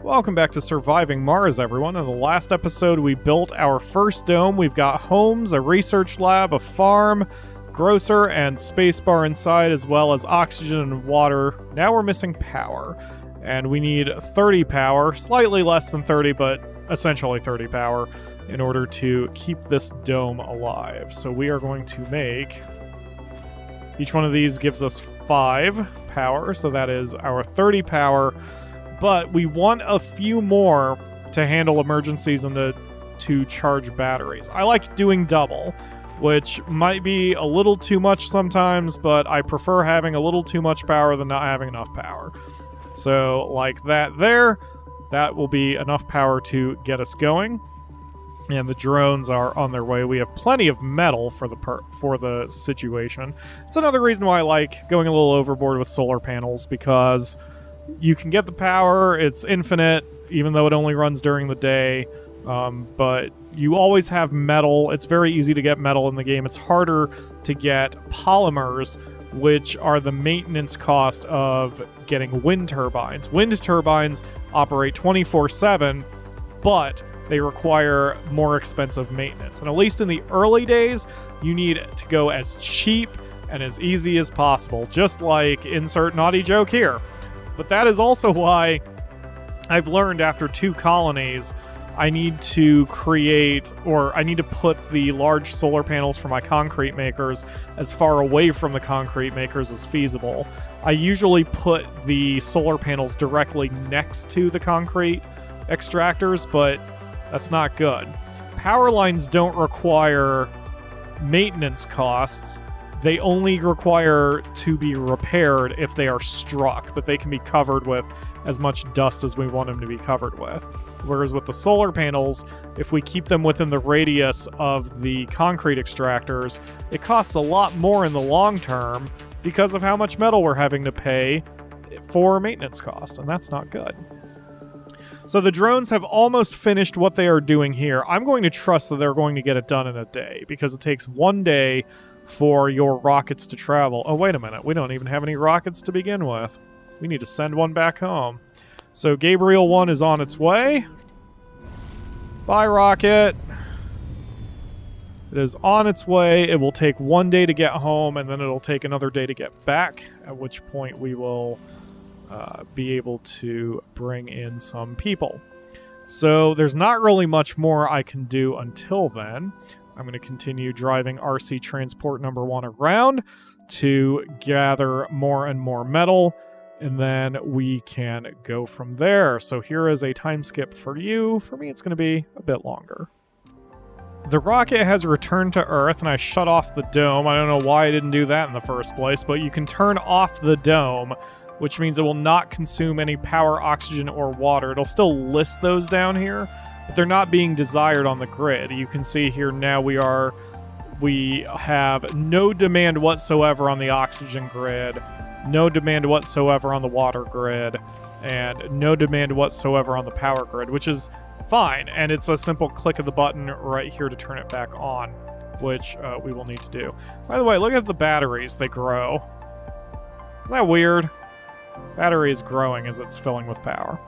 Welcome back to Surviving Mars, everyone. In the last episode, we built our first dome. We've got homes, a research lab, a farm, grocer, and spacebar inside, as well as oxygen and water. Now we're missing power, and we need 30 power, slightly less than 30, but essentially 30 power, in order to keep this dome alive. So we are going to make... Each one of these gives us 5 power, so that is our 30 power. But we want a few more to handle emergencies and to charge batteries. I like doing double, which might be a little too much sometimes, but I prefer having a little too much power than not having enough power. So like that there, that will be enough power to get us going. And the drones are on their way. We have plenty of metal for the situation. It's another reason why I like going a little overboard with solar panels, because you can get the power, it's infinite, even though it only runs during the day, but you always have metal. It's very easy to get metal in the game. It's harder to get polymers, which are the maintenance cost of getting wind turbines. Wind turbines operate 24/7, but they require more expensive maintenance. And at least in the early days, you need to go as cheap and as easy as possible, just like insert naughty joke here. But that is also why I've learned after 2 colonies, I need to create, or I need to put the large solar panels for my concrete makers as far away from the concrete makers as feasible. I usually put the solar panels directly next to the concrete extractors, but that's not good. Power lines don't require maintenance costs. They only require to be repaired if they are struck, but they can be covered with as much dust as we want them to be covered with. Whereas with the solar panels, if we keep them within the radius of the concrete extractors, it costs a lot more in the long term because of how much metal we're having to pay for maintenance costs, and that's not good. So the drones have almost finished what they are doing here. I'm going to trust that they're going to get it done in a day, because it takes 1 day for your rockets to travel. Oh, wait a minute. We don't even have any rockets to begin with. We need to send one back home. So Gabriel 1 is on its way. Bye, rocket. It is on its way. It will take 1 day to get home, and then it'll take another day to get back, at which point we will be able to bring in some people. So there's not really much more I can do until then. I'm going to continue driving RC Transport number 1 around to gather more and more metal, and then we can go from there. So here is a time skip for you. For me, it's going to be a bit longer. The rocket has returned to Earth, and I shut off the dome. I don't know why I didn't do that in the first place, but you can turn off the dome, which means it will not consume any power, oxygen, or water. It'll still list those down here, but they're not being desired on the grid. You can see here now we have no demand whatsoever on the oxygen grid, no demand whatsoever on the water grid, and no demand whatsoever on the power grid, which is fine. And it's a simple click of the button right here to turn it back on, which we will need to do. By the way, look at the batteries. They grow. Isn't that weird? Battery is growing as it's filling with power.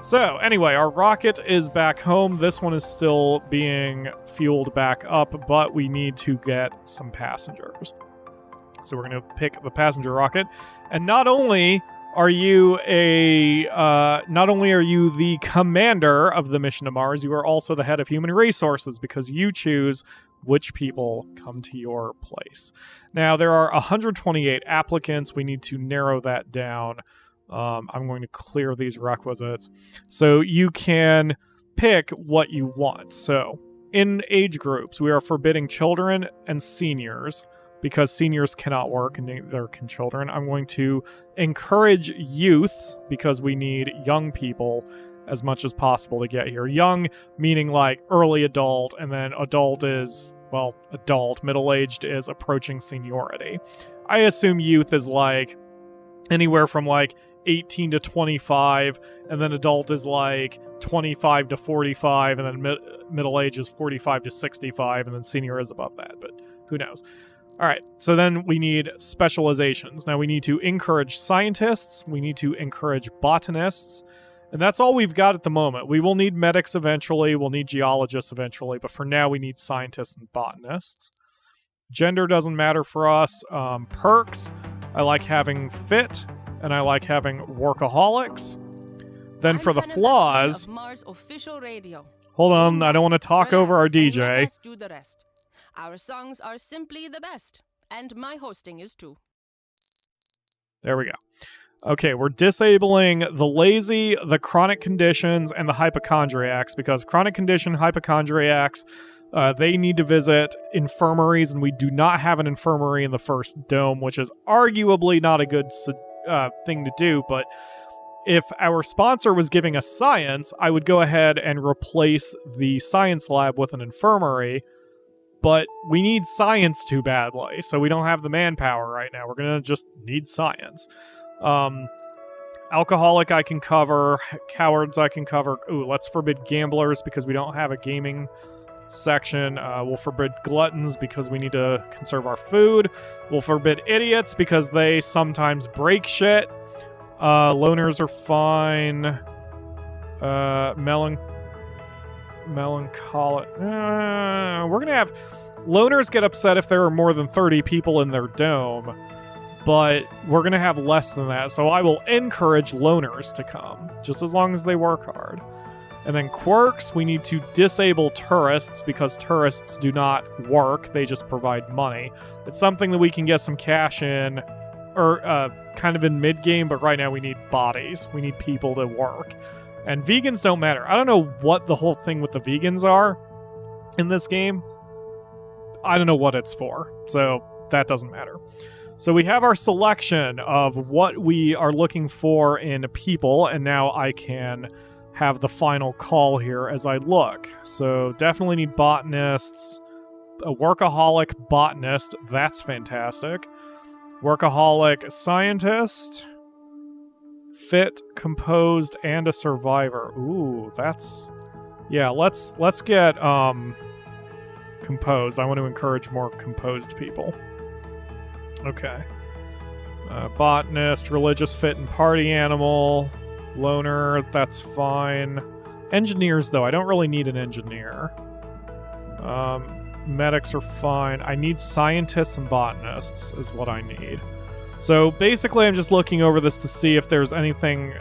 So anyway, our rocket is back home. This one is still being fueled back up, but we need to get some passengers. So we're going to pick the passenger rocket. And not only are you the commander of the mission to Mars, you are also the head of human resources, because you choose which people come to your place. Now, there are 128 applicants. We need to narrow that down. I'm going to clear these requisites. So you can pick what you want. So in age groups, we are forbidding children and seniors, because seniors cannot work and neither can children. I'm going to encourage youths, because we need young people as much as possible to get here. Young meaning like early adult, and then adult is, well, adult. Middle-aged is approaching seniority. I assume youth is like anywhere from like 18 to 25, and then adult is like 25 to 45, and then middle age is 45 to 65, and then senior is above that, but who knows. All right, so then we need specializations. Now we need to encourage scientists, we need to encourage botanists, And that's all we've got at the moment. We will need medics eventually. We'll need geologists eventually. But for now, we need scientists and botanists. Gender doesn't matter for us. Perks, I like having fit, and I like having workaholics. Then for the flaws... Mars official radio. Hold on, I don't want to talk over our DJ. Let us do the rest. Our songs are simply the best. And my hosting is too. There we go. Okay, we're disabling the lazy, the chronic conditions, and the hypochondriacs, because chronic condition hypochondriacs, they need to visit infirmaries, and we do not have an infirmary in the first dome, which is arguably not a good thing to do, but if our sponsor was giving us science, I would go ahead and replace the science lab with an infirmary, but we need science too badly, so we don't have the manpower right now. We're going to just need science. Alcoholic I can cover, cowards I can cover. Ooh, let's forbid gamblers because we don't have a gaming section. We'll forbid gluttons because we need to conserve our food. We'll forbid idiots because they sometimes break shit. Loners are fine. Melancholic. We're gonna have loners get upset if there are more than 30 people in their dome. But we're going to have less than that, so I will encourage loners to come, just as long as they work hard. And then quirks, we need to disable tourists, because tourists do not work, they just provide money. It's something that we can get some cash in, or kind of in mid-game, but right now we need bodies. We need people to work. And vegans don't matter. I don't know what the whole thing with the vegans are in this game. I don't know what it's for, so that doesn't matter. So we have our selection of what we are looking for in people, and now I can have the final call here as I look. So definitely need botanists, a workaholic botanist, that's fantastic. Workaholic scientist, fit, composed, and a survivor. Ooh, that's... Yeah, let's get composed. I want to encourage more composed people. Okay. Botanist, religious, fit, and party animal. Loner, that's fine. Engineers, though, I don't really need an engineer. Medics are fine. I need scientists and botanists is what I need. So basically I'm just looking over this to see if there's anything,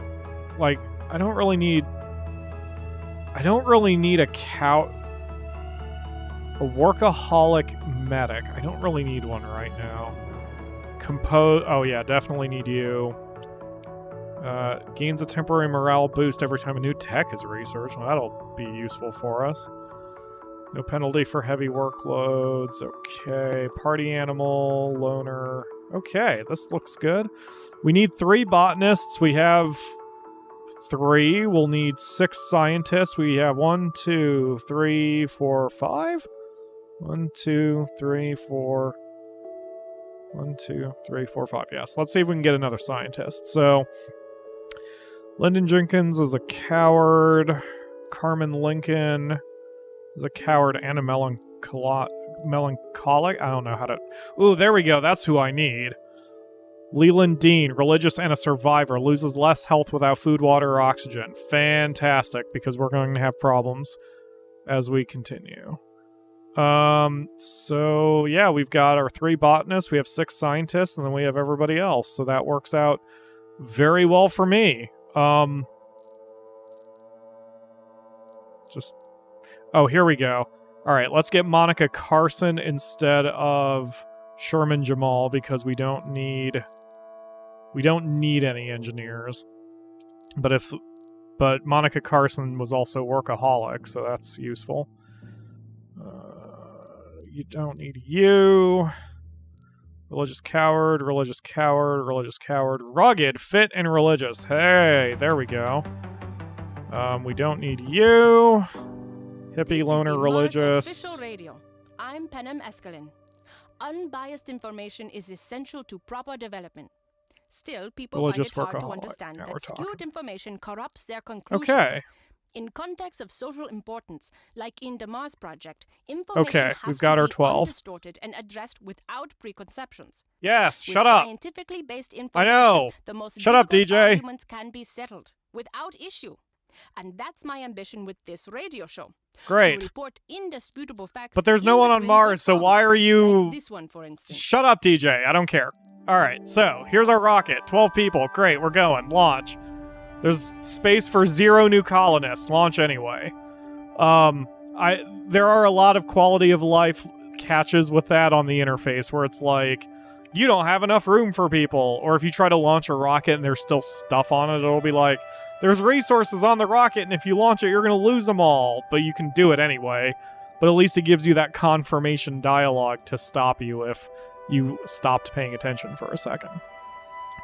like, I don't really need a workaholic medic. I don't really need one right now. Oh yeah, definitely need you. Gains a temporary morale boost every time a new tech is researched. Well, that'll be useful for us. No penalty for heavy workloads. Okay. Party animal, loner. Okay, this looks good. We need 3 botanists. We have 3. We'll need 6 scientists. We have 1, 2, 3, 4, 5. 1, 2, 3, 4. 1, 2, 3, 4, 5. Yes, let's see if we can get another scientist. So, Lyndon Jenkins is a coward. Carmen Lincoln is a coward and a melancholic. I don't know how to... Ooh, there we go. That's who I need. Leland Dean, religious and a survivor. Loses less health without food, water, or oxygen. Fantastic, because we're going to have problems as we continue. So yeah, we've got our 3 botanists, we have 6 scientists, and then we have everybody else. So that works out very well for me. Oh, here we go. All right, let's get Monica Carson instead of Sherman Jamal, because we don't need any engineers. But Monica Carson was also workaholic, so that's useful. You don't need you. Religious coward, religious coward, religious coward. Rugged, fit, and religious. Hey, there we go. We don't need you. Hippie, loner, religious. Official radio. I'm Penem Escalin. Unbiased information is essential to proper development. Still, people Religious find it hard to workaholic. understand Yeah, that we're skewed talking. information corrupts their conclusions. Okay. In context of social importance, like in the Mars Project, information Okay, has we've got to our be 12. undistorted and addressed without preconceptions. Yes, With shut up. scientifically based I information, know. the most Shut up, difficult DJ. arguments can be settled without issue. And that's my ambition with this radio show. Great. To report indisputable facts. But there's no one on Mars, so why are you... Like this one, for instance. Shut up, DJ. I don't care. All right, so here's our rocket. 12 people. Great, we're going. Launch. There's space for 0 new colonists. Launch anyway. There are a lot of quality of life catches with that on the interface where it's like, you don't have enough room for people. Or if you try to launch a rocket and there's still stuff on it, it'll be like, there's resources on the rocket, and if you launch it, you're going to lose them all. But you can do it anyway. But at least it gives you that confirmation dialogue to stop you if you stopped paying attention for a second.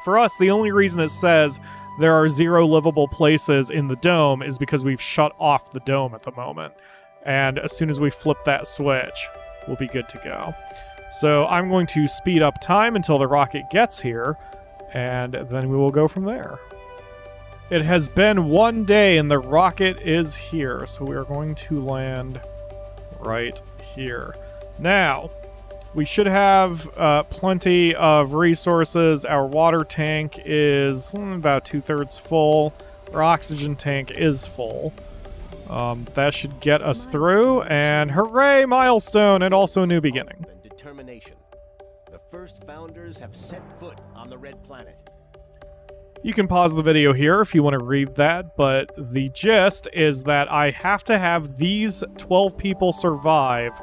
For us, the only reason it says there are 0 livable places in the dome is because we've shut off the dome at the moment. And as soon as we flip that switch, we'll be good to go. So I'm going to speed up time until the rocket gets here, and then we will go from there. It has been 1 day and the rocket is here, so we are going to land right here. Now, we should have plenty of resources. Our water tank is about 2/3 full. Our oxygen tank is full. That should get us through, and hooray, milestone, and also a new beginning. Determination. The first founders have set foot on the Red Planet. You can pause the video here if you want to read that, but the gist is that I have to have these 12 people survive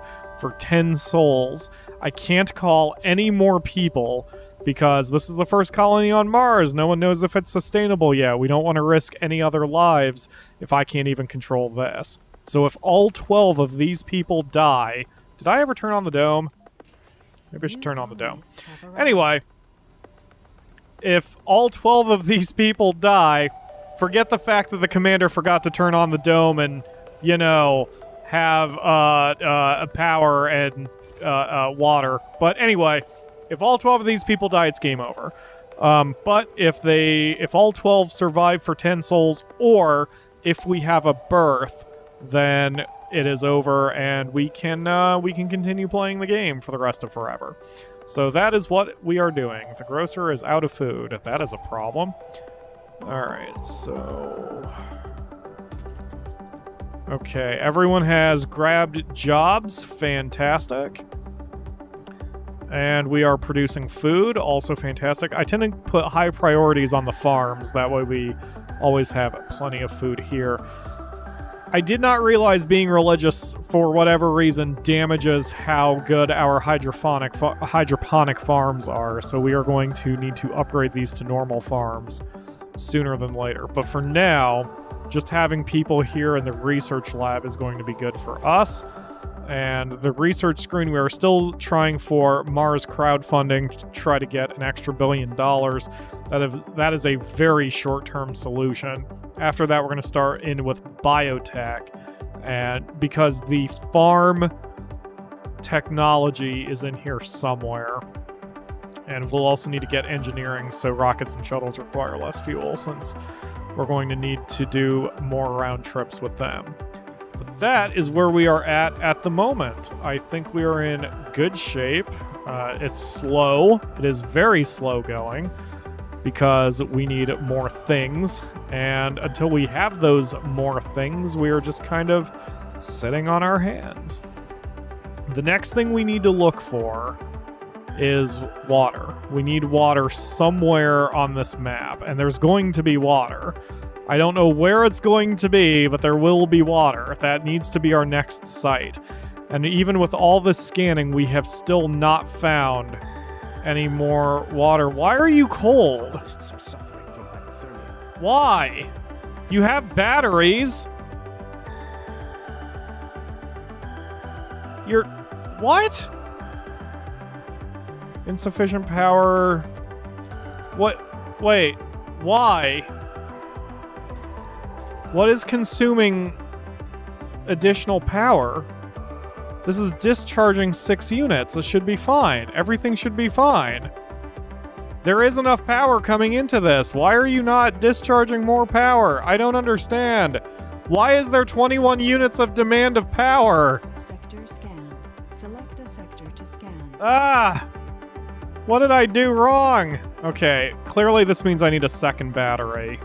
for 10 souls. I can't call any more people because this is the first colony on Mars. No one knows if it's sustainable yet. We don't want to risk any other lives if I can't even control this. So if all 12 of these people die... Did I ever turn on the dome? Maybe I should turn on the dome. Anyway... If all 12 of these people die, forget the fact that the commander forgot to turn on the dome and, you know, have power and water. But anyway, if all 12 of these people die, it's game over. But if all 12 survive for 10 souls, or if we have a birth, then it is over and we can continue playing the game for the rest of forever. So that is what we are doing. The grocer is out of food. That is a problem. Alright, so... Okay, everyone has grabbed jobs. Fantastic. And we are producing food. Also fantastic. I tend to put high priorities on the farms. That way we always have plenty of food here. I did not realize being religious, for whatever reason, damages how good our hydroponic farms are, so we are going to need to upgrade these to normal farms sooner than later. But for now, just having people here in the research lab is going to be good for us. And the research screen, we are still trying for Mars crowdfunding to try to get an extra $1 billion. That is a very short-term solution. After that, we're going to start in with biotech, and because the farm technology is in here somewhere, and we'll also need to get engineering so rockets and shuttles require less fuel, since we're going to need to do more round trips with them. But that is where we are at the moment. I think we are in good shape. It's slow. It is very slow going, because we need more things, and until we have those more things, we are just kind of sitting on our hands. The next thing we need to look for is water. We need water somewhere on this map, and there's going to be water. I don't know where it's going to be, but there will be water. That needs to be our next site. And even with all this scanning, we have still not found any more water. Why are you cold? Are suffering from hypothermia. Why? You have batteries. You're... What? Insufficient power. What? Wait. Why? What is consuming additional power? This is discharging 6 units. This should be fine. Everything should be fine. There is enough power coming into this. Why are you not discharging more power? I don't understand. Why is there 21 units of demand of power? Sector scanned. Select a sector to scan. Ah! What did I do wrong? Okay, clearly this means I need a second battery.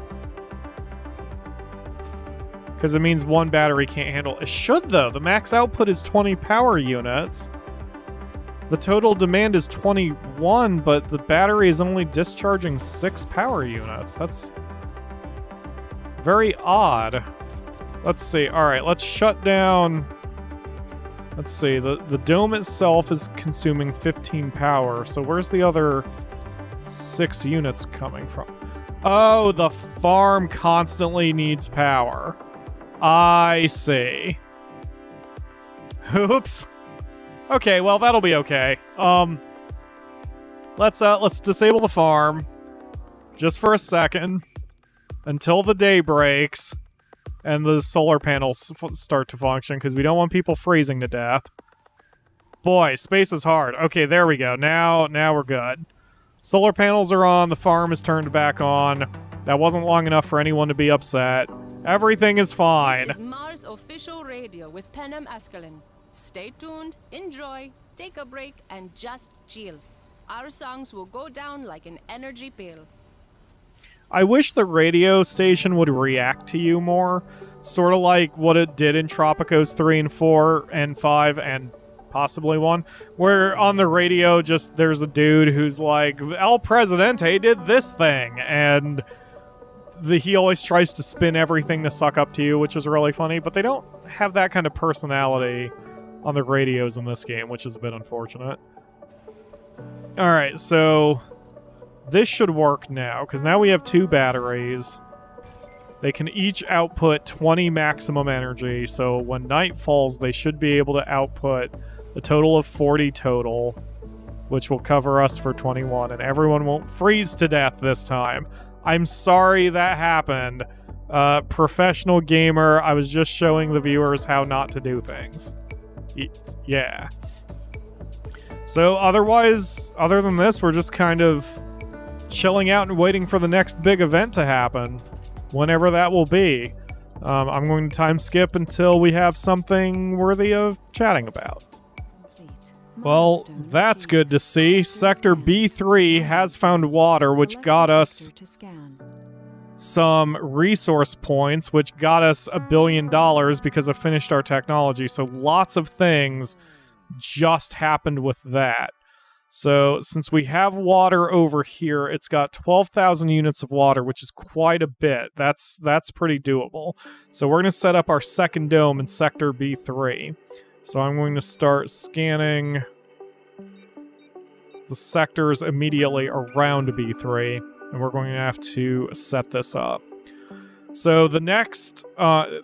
because it means one battery can't handle. It should, though. The max output is 20 power units. The total demand is 21, but the battery is only discharging 6 power units. That's very odd. Let's see. All right, let's shut down. Let's see. The dome itself is consuming 15 power. So where's the other 6 units coming from? Oh, the farm constantly needs power. I see. Oops. Okay, well, that'll be okay. Let's disable the farm just for a second until the day breaks and the solar panels start to function, because we don't want people freezing to death. Boy, space is hard. Okay, there we go. Now we're good. Solar panels are on. The farm is turned back on. That wasn't long enough for anyone to be upset. Everything is fine. This is Mars official radio with Penem Escalin. Stay tuned, enjoy, take a break, and just chill. Our songs will go down like an energy pill. I wish the radio station would react to you more. Sort of like what it did in Tropicos 3 and 4 and 5 and possibly 1. Where on the radio just there's a dude who's like, El Presidente did this thing. And he always tries to spin everything to suck up to you, which is really funny. But they don't have that kind of personality on the radios in this game, which is a bit unfortunate. Alright, so this should work now, because now we have 2 batteries. They can each output 20 maximum energy, so when night falls, they should be able to output a total of 40 total, which will cover us for 21, and everyone won't freeze to death this time. I'm sorry that happened. Professional gamer, I was just showing the viewers how not to do things. Yeah. So otherwise, other than this, we're just kind of chilling out and waiting for the next big event to happen, whenever that will be. I'm going to time skip until we have something worthy of chatting about. Well, that's good to see. Sector B3 has found water, which got us some resource points, which got us $1 billion because it finished our technology. So lots of things just happened with that. So since we have water over here, it's got 12,000 units of water, which is quite a bit. That's pretty doable. So we're going to set up our second dome in Sector B3. So I'm going to start scanning the sectors immediately around B3, and we're going to have to set this up. So the next,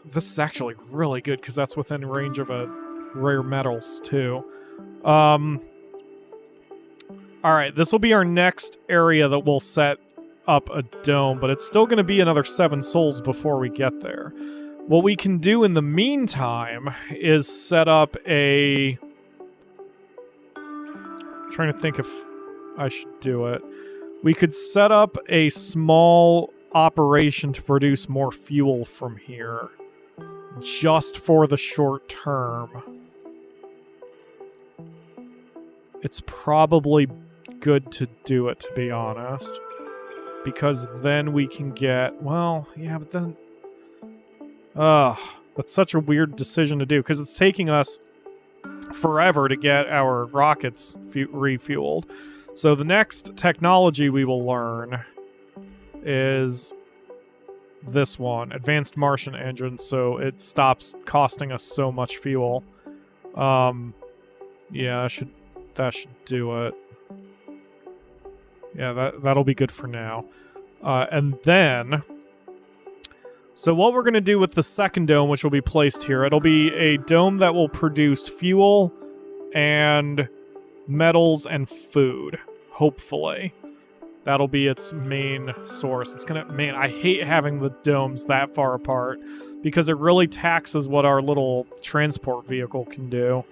this is actually really good because that's within range of a rare metals too. Alright, this will be our next area that we'll set up a dome, but it's still going to be another 7 souls before we get there. What we can do in the meantime is set up a... I'm trying to think if I should do it. We could set up a small operation to produce more fuel from here, just for the short term. It's probably good to do it, to be honest, because then we can get, well, yeah, but then that's such a weird decision to do, because it's taking us forever to get our rockets refueled. So the next technology we will learn is this one, Advanced Martian Engine, so it stops costing us so much fuel. Yeah, that should do it. Yeah, that'll be good for now. And then, so what we're going to do with the second dome, which will be placed here, it'll be a dome that will produce fuel and metals and food, hopefully. That'll be its main source. It's gonna, man, I hate having the domes that far apart because it really taxes what our little transport vehicle can do.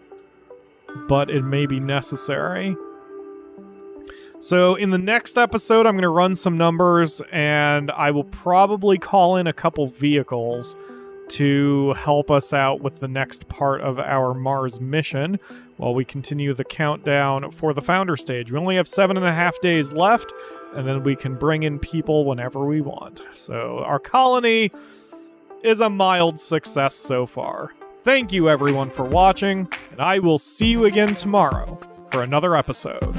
But it may be necessary. So in the next episode, I'm going to run some numbers, and I will probably call in a couple vehicles to help us out with the next part of our Mars mission while we continue the countdown for the Founder stage. We only have 7.5 days left, and then we can bring in people whenever we want. So our colony is a mild success so far. Thank you everyone for watching, and I will see you again tomorrow for another episode.